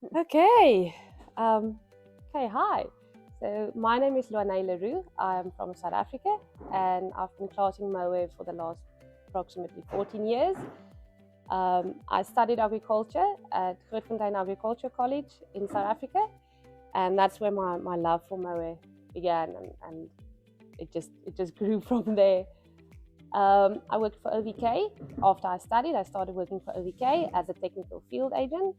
Okay. Hi. So my name is Luané le Roux. I'm from South Africa, and I've been classing Mohair for the last approximately 14 years. I studied agriculture at Grootfontein Agriculture College in South Africa, and that's where my love for Mohair began, and it just grew from there. I worked for OVK. After I studied, I started working for OVK as a technical field agent,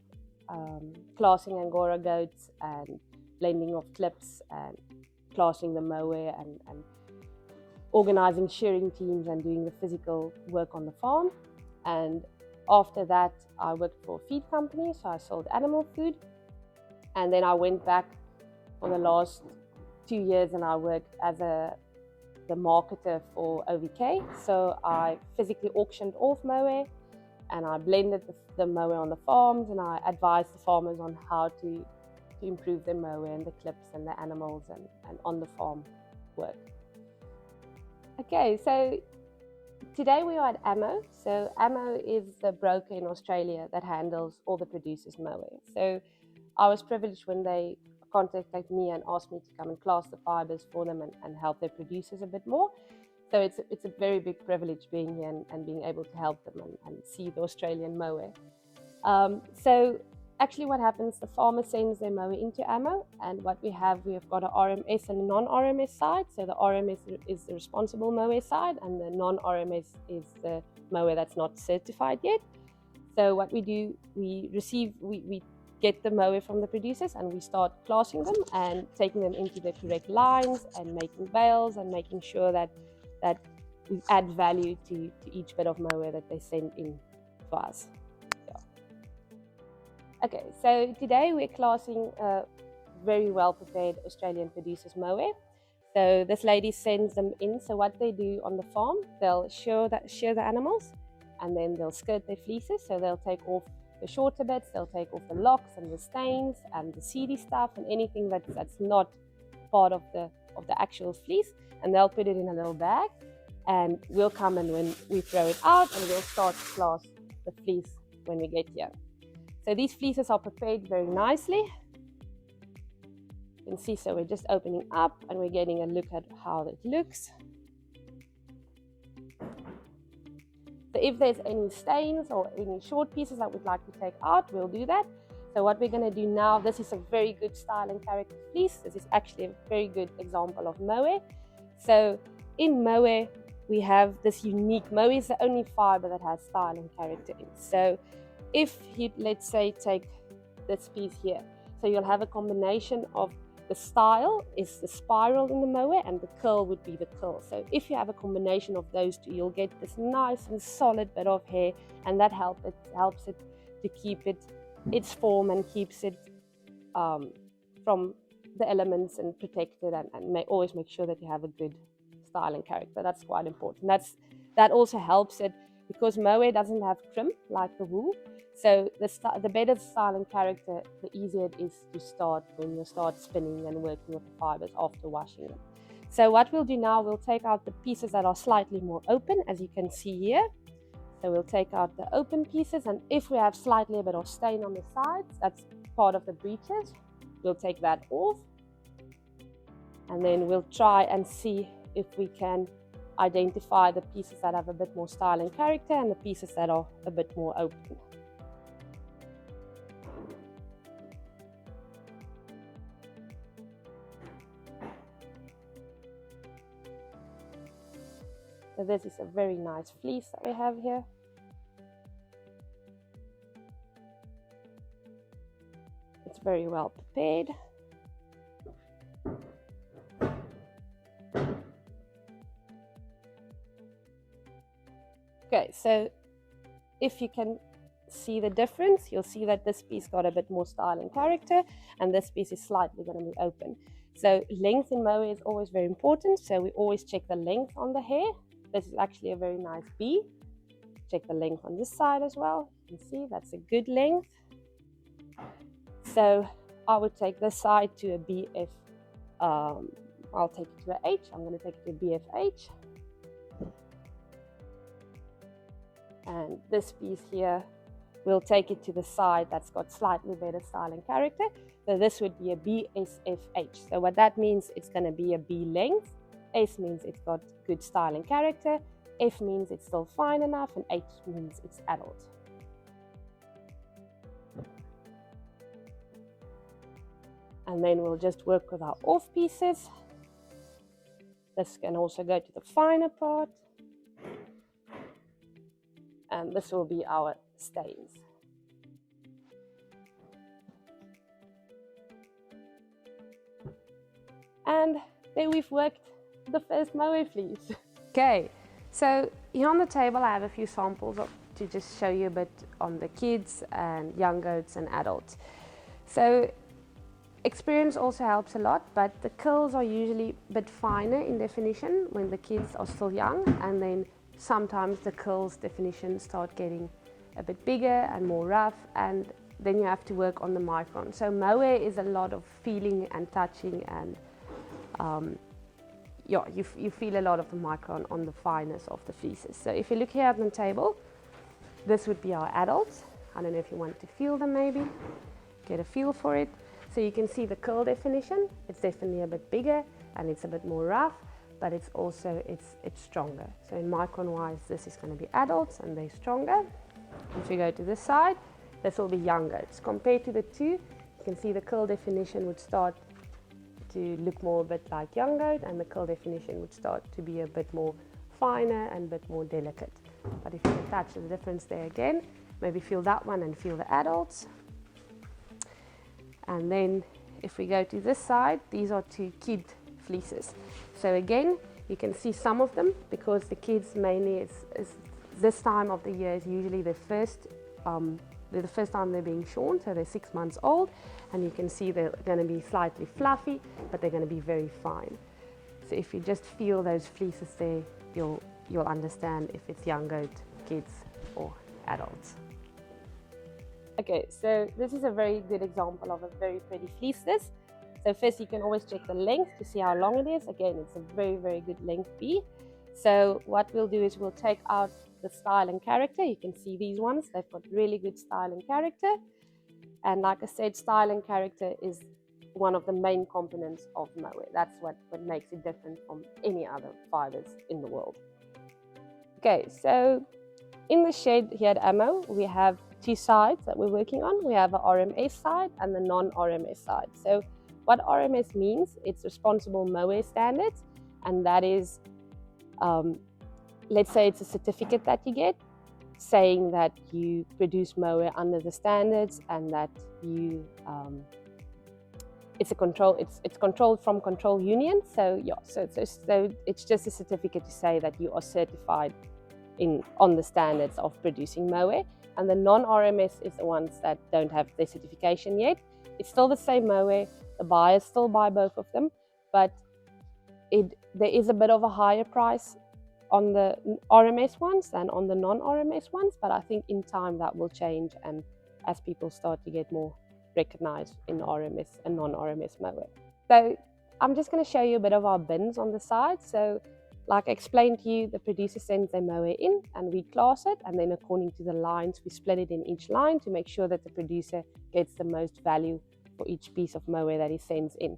classing Angora goats and blending of clips and classing the mower and organizing shearing teams and doing the physical work on the farm. And after that, I worked for a feed company, so I sold animal food. And then I went back for the last 2 years and I worked as the marketer for OVK. So I physically auctioned off mower and I blended the mower on the farms, and I advised the farmers on how to improve their mower and the clips and the animals and on the farm work. Okay, so today we are at AMO. So AMO is the broker in Australia that handles all the producers' mower. So I was privileged when they contacted me and asked me to come and class the fibres for them and help their producers a bit more. So it's a very big privilege being here and being able to help them and see the Australian mower. So actually what happens, the farmer sends their mower into AMO, and what we have got a RMS and a non-RMS side. So the RMS is the responsible mower side, and the non-RMS is the mower that's not certified yet. So what we do, we get the mower from the producers and we start classing them and taking them into the correct lines and making bales and making sure that we add value to each bit of mower that they send in to us. Yeah. Okay, so today we're classing a very well prepared Australian producer's mower. So this lady sends them in. So what they do on the farm, they'll shear the animals, and then they'll skirt their fleeces. So they'll take off the shorter bits, they'll take off the locks and the stains and the seedy stuff and anything that's not part of the actual fleece, and they'll put it in a little bag, and we'll come and when we throw it out, and we'll start to class the fleece when we get here. So these fleeces are prepared very nicely. You can see, so we're just opening up and we're getting a look at how it looks. So if there's any stains or any short pieces that we'd like to take out, we'll do that. So what we're going to do now, this is a very good style and character fleece. This is actually a very good example of mohair. So in mohair, we have this unique, mohair is the only fiber that has style and character in. So if you, let's say, take this piece here, so you'll have a combination of the style is the spiral in the mohair and the curl would be the curl. So if you have a combination of those two, you'll get this nice and solid bit of hair, and that helps it to keep its form and keeps it from the elements and protected, and always make sure that you have a good style and character. That's quite important. That also helps it because mohair doesn't have crimp like the wool. So the better the style and character, the easier it is to start when you start spinning and working with the fibers after washing them. So what we'll do now, we'll take out the pieces that are slightly more open, as you can see here. So we'll take out the open pieces, and if we have slightly a bit of stain on the sides, that's part of the breeches, we'll take that off. And then we'll try and see if we can identify the pieces that have a bit more style and character and the pieces that are a bit more open. So this is a very nice fleece that we have here. It's very well prepared. Okay, so if you can see the difference, you'll see that this piece got a bit more style and character, and this piece is slightly going to be open. So length in mohair is always very important, so we always check the length on the hair. This is actually a very nice B. Check the length on this side as well. You can see that's a good length. So I would take this side to a BF. I'll take it to a H. I'm going to take it to a BFH. And this piece here we'll take it to the side that's got slightly better style and character. So this would be a BSFH. So what that means, it's going to be a B length. S means it's got good style and character. F means it's still fine enough, and H means it's adult. And then we'll just work with our off pieces. This can also go to the finer part. And this will be our stains. And then we've worked the first mohair fleece. Okay, so here on the table I have a few samples to just show you a bit on the kids and young goats and adults. So experience also helps a lot, but the quills are usually a bit finer in definition when the kids are still young, and then sometimes the quills definition start getting a bit bigger and more rough, and then you have to work on the micron. So mohair is a lot of feeling and touching, and you feel a lot of the micron on the fineness of the fleeces. So if you look here on the table, this would be our adults. I don't know if you want to feel them, maybe get a feel for it. So you can see the curl definition. It's definitely a bit bigger and it's a bit more rough, but it's also it's stronger. So in micron wise, this is going to be adults and they're stronger. If you go to this side, this will be young goats. Compared to the two, you can see the curl definition would start to look more a bit like young goat, and the curl definition would start to be a bit more finer and a bit more delicate. But if you can touch the difference there again, maybe feel that one and feel the adults. And then if we go to this side, these are two kid fleeces. So again, you can see some of them, because the kids mainly is this time of the year is usually the first time they're being shorn, so they're 6 months old, and you can see they're going to be slightly fluffy, but they're going to be very fine. So if you just feel those fleeces there, you'll understand if it's young goat, kids or adults. Okay, so this is a very good example of a very pretty fleece. So first you can always check the length to see how long it is. Again, it's a very, very good length B. So what we'll do is we'll take out the style and character. You can see these ones, they've got really good style and character. And like I said, style and character is one of the main components of mohair. That's what makes it different from any other fibers in the world. Okay, so in the shed here at AMO, we have two sides that we're working on. We have a RMS side and the non-RMS side. So what RMS means, it's Responsible Mohair Standard, and that is, let's say it's a certificate that you get saying that you produce mohair under the standards, and that you it's controlled from Control Union. So yeah, so it's just a certificate to say that you are certified on the standards of producing mohair. And the non-RMS is the ones that don't have their certification yet. It's still the same mohair, the buyers still buy both of them, but there is a bit of a higher price on the RMS ones than on the non-RMS ones, but I think in time that will change, and as people start to get more recognized in RMS and non-RMS mohair. So I'm just going to show you a bit of our bins on the side. So like I explained to you, the producer sends their mohair in and we class it, and then according to the lines, we split it in each line to make sure that the producer gets the most value for each piece of mohair that he sends in.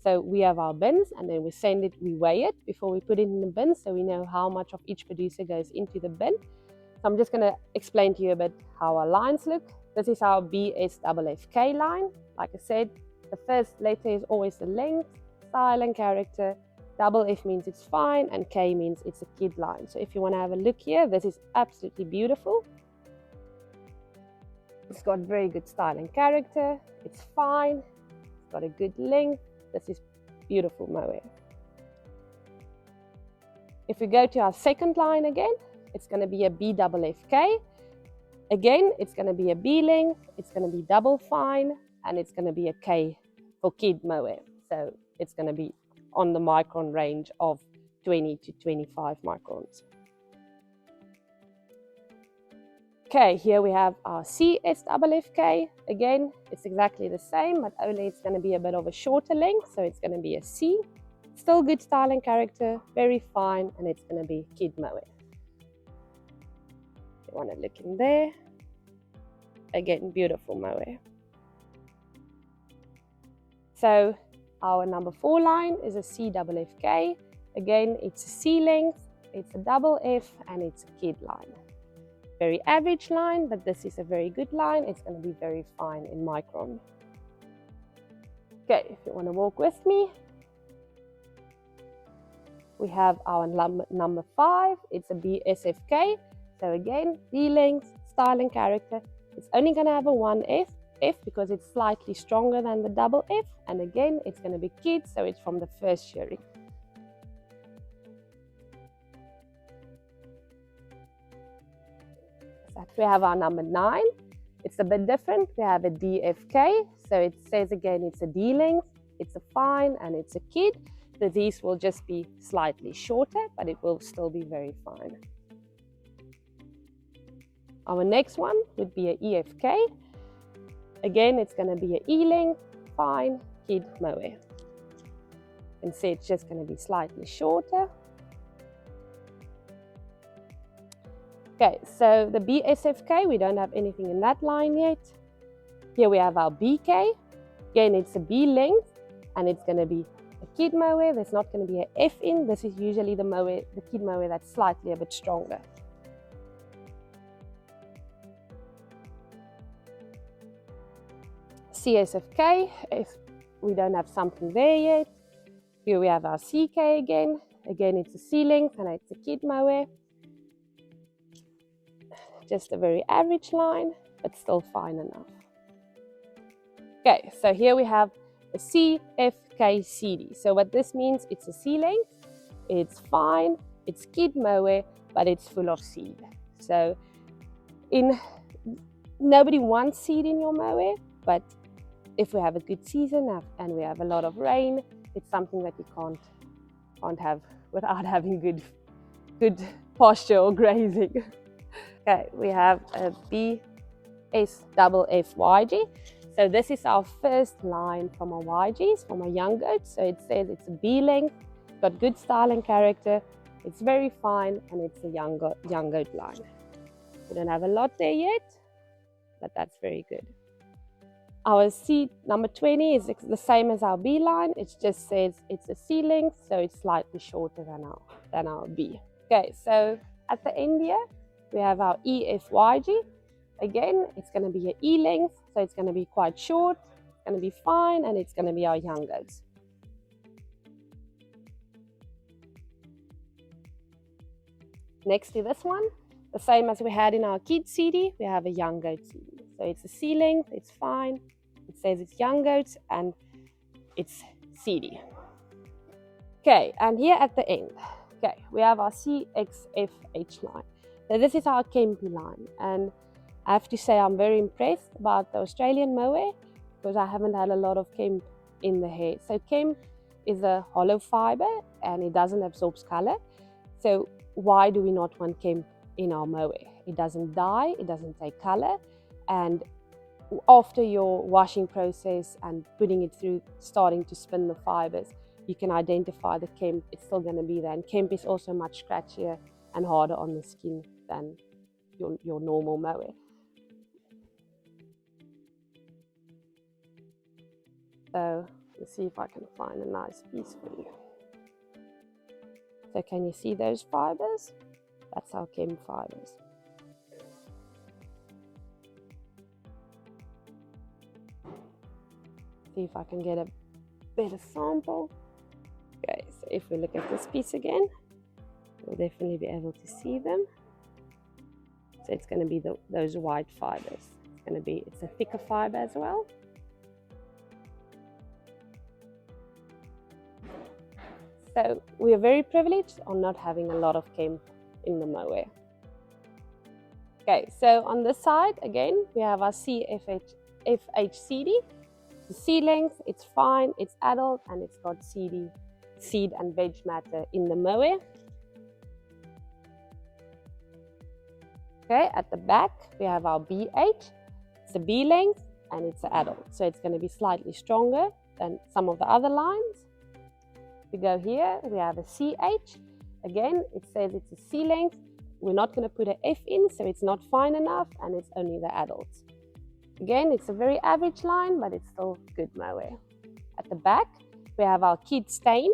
So we have our bins, and then we weigh it before we put it in the bin, so we know how much of each producer goes into the bin. So I'm just going to explain to you a bit how our lines look. This is our BSFFK line. Like I said, the first letter is always the length, style and character. Double F means it's fine, and K means it's a kid line. So if you want to have a look here, this is absolutely beautiful. It's got very good style and character. It's fine. It's got a good length. This is beautiful mohair. If we go to our second line again, it's going to be a BFFK. Again, it's going to be a B length, it's going to be double fine, and it's going to be a K for kid mohair. So it's going to be on the micron range of 20 to 25 microns. Okay, here we have our CSFFK. Again, it's exactly the same, but only it's going to be a bit of a shorter length, so it's going to be a C. Still good style and character, very fine, and it's going to be kid mohair. You want to look in there. Again, beautiful mohair. So our number 4 line is a CFFK. Again, it's a C length, it's a double F, and it's a kid line. Very average line, but this is a very good line. It's going to be very fine in micron. Okay, if you want to walk with me, we have our number 5. It's a BSFK. So again, B length, style and character. It's only going to have a 1F because it's slightly stronger than the double F. And again, it's going to be kids, so it's from the first shearing. So we have our number 9. It's a bit different. We have a DFK. So it says again, it's a D length, it's a fine, and it's a kid. So these will just be slightly shorter, but it will still be very fine. Our next one would be a EFK. Again, it's going to be an E length, fine, kid mohair. You can see it's just going to be slightly shorter. Okay, so the BSFK, we don't have anything in that line yet. Here we have our BK. Again, it's a B length, and it's going to be a kid mohair. There's not going to be an F in. This is usually the mohair, the kid mohair that's slightly a bit stronger. CSFK, if we don't have something there yet. Here we have our CK again. Again, it's a C length, and it's a kid mohair. Just a very average line, but still fine enough. Okay, so here we have a CFKCD. So what this means, it's a C length, it's fine, it's kid mohair, but it's full of seed. So nobody wants seed in your mohair, but if we have a good season and we have a lot of rain, it's something that you can't have without having good pasture or grazing. Okay, we have a BSFFYG. So this is our first line from our YGs, from our young goats. So it says it's a B length, got good style and character, it's very fine, and it's a young goat line. We don't have a lot there yet, but that's very good. Our C number 20 is the same as our B line. It just says it's a C length, so it's slightly shorter than our B. Okay, so at the end here, we have our EFYG. Again, it's going to be an E length, so it's going to be quite short, it's going to be fine, and it's going to be our young goats. Next to this one, the same as we had in our kid CD, we have a young goat CD. So it's a C length, it's fine, it says it's young goats, and it's CD. Okay, and here at the end, okay, we have our CXFH line. So this is our kempy line, and I have to say I'm very impressed about the Australian mohair because I haven't had a lot of kemp in the hair. So kemp is a hollow fibre and it doesn't absorb colour. So why do we not want kemp in our mohair? It doesn't dye, it doesn't take colour, and after your washing process and putting it through, starting to spin the fibres, you can identify the kemp, it's still going to be there. And kemp is also much scratchier and harder on the skin than your normal mohair. So let's see if I can find a nice piece for you. So can you see those fibres? That's our kemp fibres. See if I can get a better sample. Okay, so if we look at this piece again, we'll definitely be able to see them. So it's going to be those white fibres. It's a thicker fibre as well. So we are very privileged on not having a lot of kemp in the mohair. Okay, so on this side again we have our CFHCD. The C length, it's fine, it's adult, and it's got seed and veg matter in the mohair. Okay, at the back we have our BH. It's a B length and it's an adult, so it's going to be slightly stronger than some of the other lines. We go here, we have a CH. Again, it says it's a C length. We're not going to put an F in, so it's not fine enough, and it's only the adults. Again, it's a very average line, but it's still good mohair. At the back, we have our kid stain.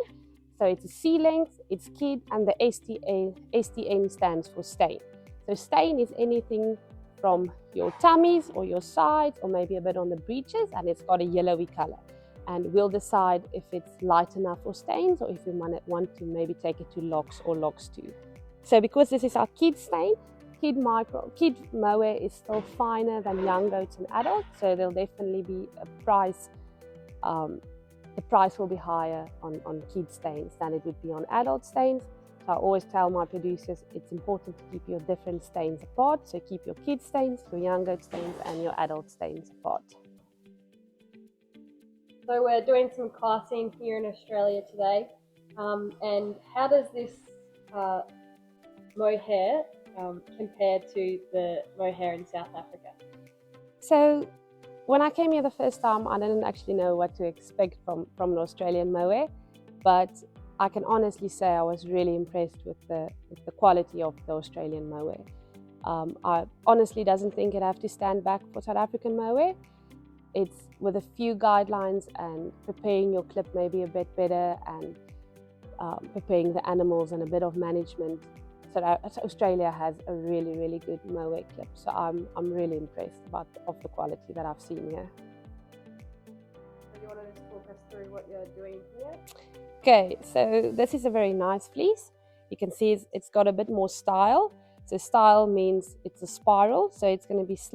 So it's a C length, it's kid, and the STN stands for stain. So stain is anything from your tummies or your sides or maybe a bit on the breeches, and it's got a yellowy color. And we'll decide if it's light enough for stains or if we want to maybe take it to locks or locks too. So because this is our kid stain, kid mohair is still finer than young goats and adults, so there'll definitely be a price. The price will be higher on kid stains than it would be on adult stains. So I always tell my producers it's important to keep your different stains apart. So keep your kid stains, your young goat stains, and your adult stains apart. So we're doing some classing here in Australia today. And how does this mohair compare to the mohair in South Africa? So when I came here the first time, I didn't actually know what to expect from an Australian mohair, but I can honestly say I was really impressed with the quality of the Australian mohair. I honestly doesn't think it have to stand back for South African mohair. It's with a few guidelines and preparing your clip maybe a bit better and preparing the animals and a bit of management. So Australia has a really, really good mohair clip. So I'm really impressed of the quality that I've seen here. So do you want to just talk us through what you're doing here? Okay, so this is a very nice fleece. You can see it's got a bit more style. So style means it's a spiral, so it's going to be it's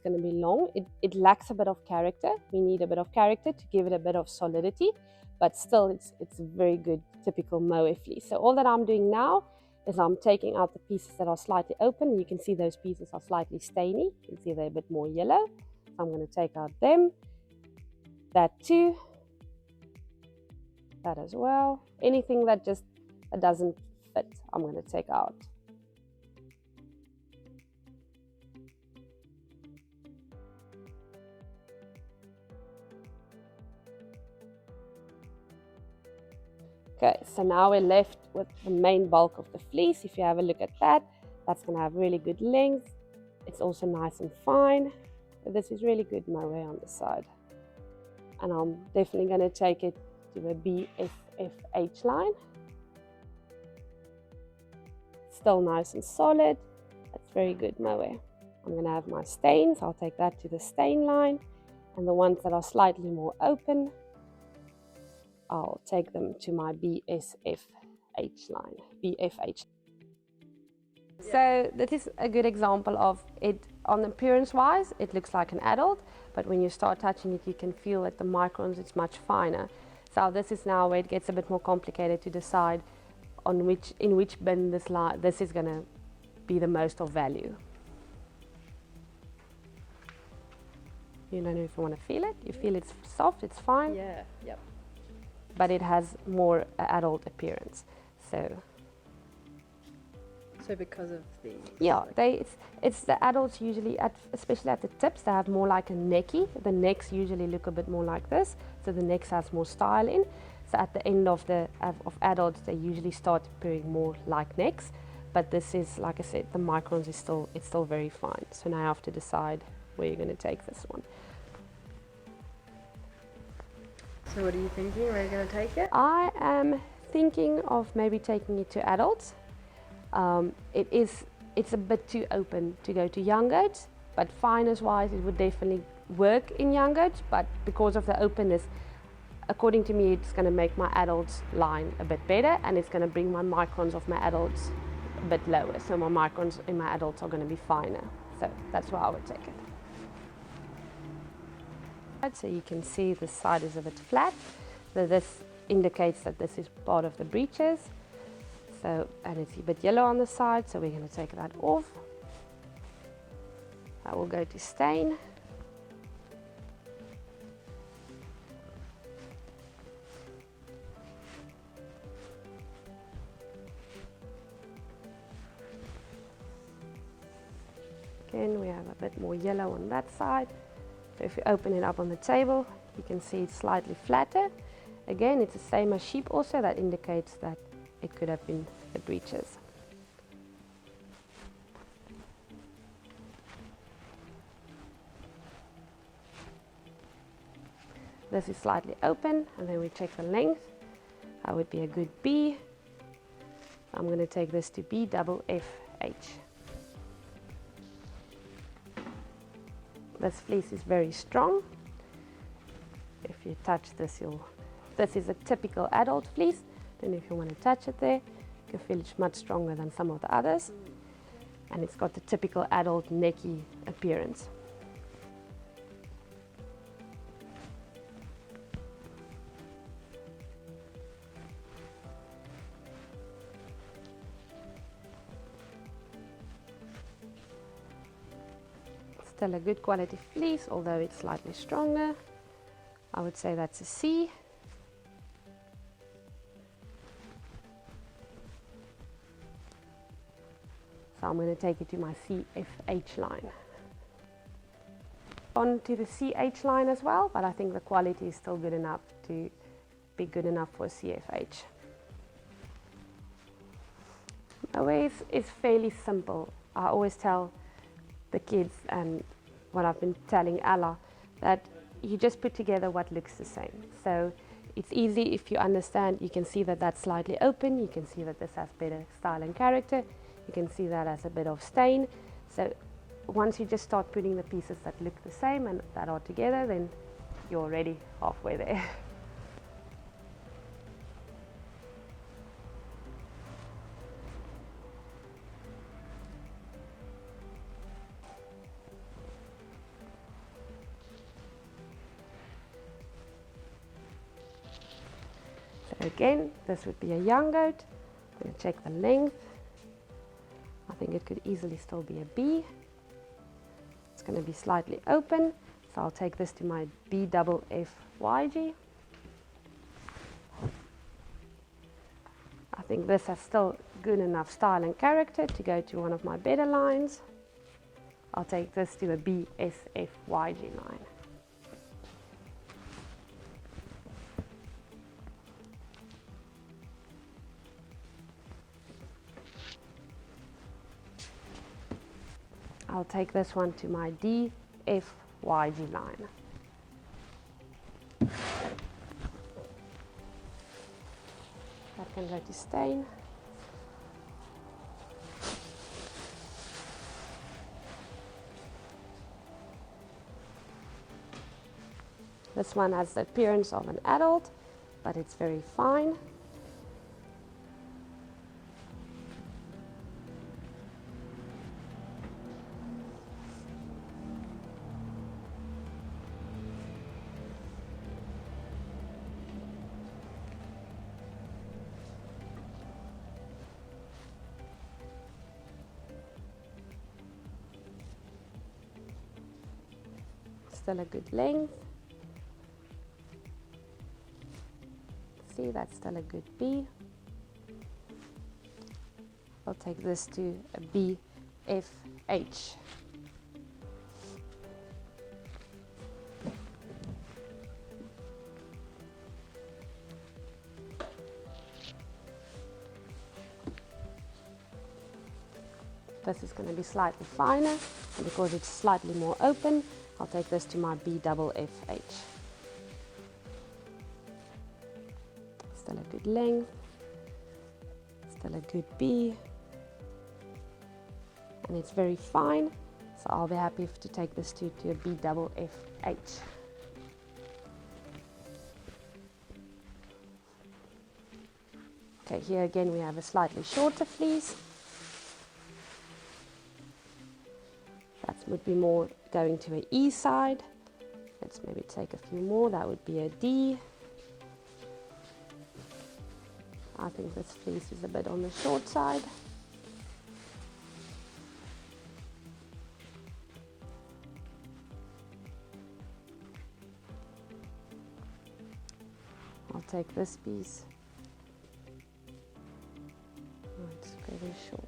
going to be long. It lacks a bit of character. We need a bit of character to give it a bit of solidity, but still it's a very good typical mohair fleece. So all that I'm doing now is I'm taking out the pieces that are slightly open. You can see those pieces are slightly stainy. You can see they're a bit more yellow. So I'm going to take out them, that too, that as well. Anything that doesn't fit, I'm going to take out. Okay, so now we're left with the main bulk of the fleece. If you have a look at that, that's going to have really good length. It's also nice and fine. So this is really good mohair on the side. And I'm definitely going to take it to a BFFH line. Still nice and solid. That's very good mohair. I'm going to have my stains. I'll take that to the stain line. And the ones that are slightly more open, I'll take them to my BSFH line, BFH. So this is a good example of it. On appearance-wise, it looks like an adult, but when you start touching it, you can feel that the microns, it's much finer. So this is now where it gets a bit more complicated to decide in which bin this is going to be the most of value. You don't know if you want to feel it. You feel it's soft, it's fine. Yeah, yep. But it has more adult appearance. So because of the... Yeah, it's the adults usually, especially at the tips, they have more like a necky. The necks usually look a bit more like this, so the necks has more style in. So at the end of adults, they usually start appearing more like necks. But this is, like I said, the microns it's still very fine. So now I have to decide where you're going to take this one. So what are you thinking? Where are you going to take it? I am thinking of maybe taking it to adults. It's a bit too open to go to young goats, but fineness wise it would definitely work in young goats, but because of the openness, according to me, it's going to make my adults line a bit better, and it's going to bring my microns of my adults a bit lower, so my microns in my adults are going to be finer. So that's why I would take it. So you can see the side is a bit flat, so this indicates that this is part of the breeches. So, and it's a bit yellow on the side, so we're going to take that off. I will go to stain. Again, we have a bit more yellow on that side. So if you open it up on the table, you can see it's slightly flatter. Again, it's the same as sheep also, that indicates that it could have been the breeches. This is slightly open, and then we check the length. That would be a good B. I'm going to take this to BFFH. This fleece is very strong. If you touch this, this is a typical adult fleece. Then if you want to touch it there, you can feel it's much stronger than some of the others. And it's got the typical adult necky appearance. Still a good quality fleece, although it's slightly stronger. I would say that's a C. So I'm going to take it to my CFH line. On to the CH line as well, but I think the quality is still good enough to be good enough for CFH. Mohair is fairly simple. I always tell the kids, and what I've been telling Ella, that you just put together what looks the same. So it's easy if you understand. You can see that that's slightly open. You can see that this has better style and character. You can see that as a bit of stain. So once you just start putting the pieces that look the same and that are together, then you're already halfway there. So again, this would be a young goat. I'm going to check the length. I think it could easily still be a B. It's going to be slightly open, so I'll take this to my BFFYG. I think this has still good enough style and character to go to one of my better lines. I'll take this to a BSFYG line. I'll take this one to my DFYG line. That can go to stain. This one has the appearance of an adult, but it's very fine. Still a good length. See, that's still a good B. I'll take this to a BFH. This is going to be slightly finer, and because it's slightly more open, I'll take this to my BFFH. Still a good length, still a good B, and it's very fine, so I'll be happy to take this to a BFFH. Okay, here again we have a slightly shorter fleece. That would be more going to an E side. Let's maybe take a few more. That would be a D. I think this fleece is a bit on the short side. I'll take this piece. Oh, it's very short.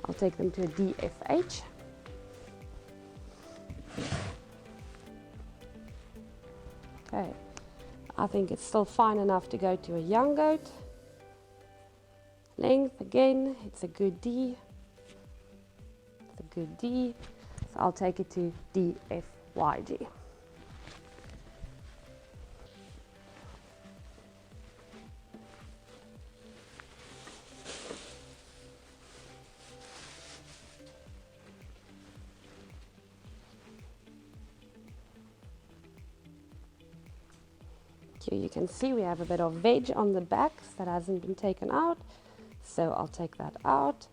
I'll take them to a DFH. Okay, I think it's still fine enough to go to a young goat. Length, again, it's a good D. It's a good D. So So I'll take it to DFYG. Here you can see we have a bit of veg on the back that hasn't been taken out, so I'll take that out.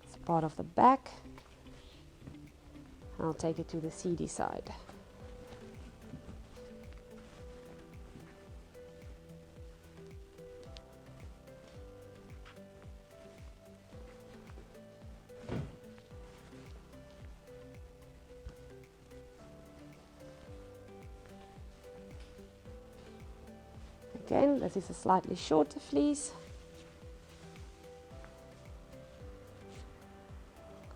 It's part of the back. I'll take it to the seedy side. Again, this is a slightly shorter fleece.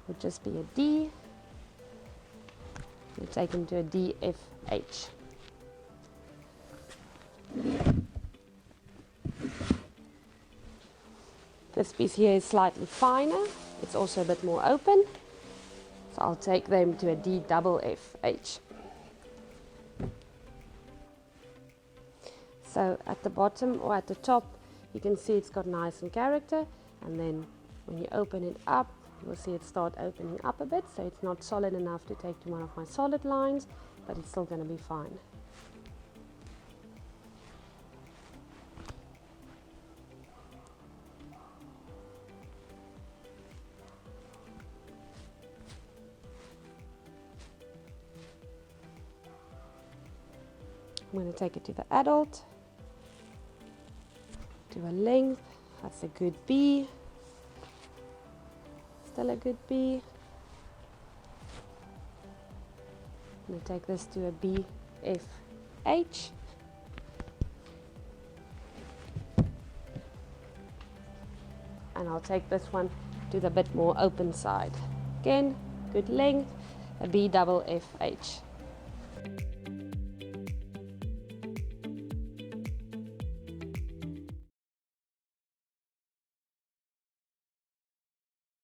Would just be a D. We take them to a DFH. This piece here is slightly finer. It's also a bit more open. So I'll take them to a DFH. So at the bottom or at the top, you can see it's got nice and character, and then when you open it up, you'll see it start opening up a bit, so it's not solid enough to take to one of my solid lines, but it's still going to be fine. I'm going to take it to the adult. Do a length, that's a good B, still a good B. I'm going to take this to a BFH. And I'll take this one to the bit more open side. Again, good length, a BFF.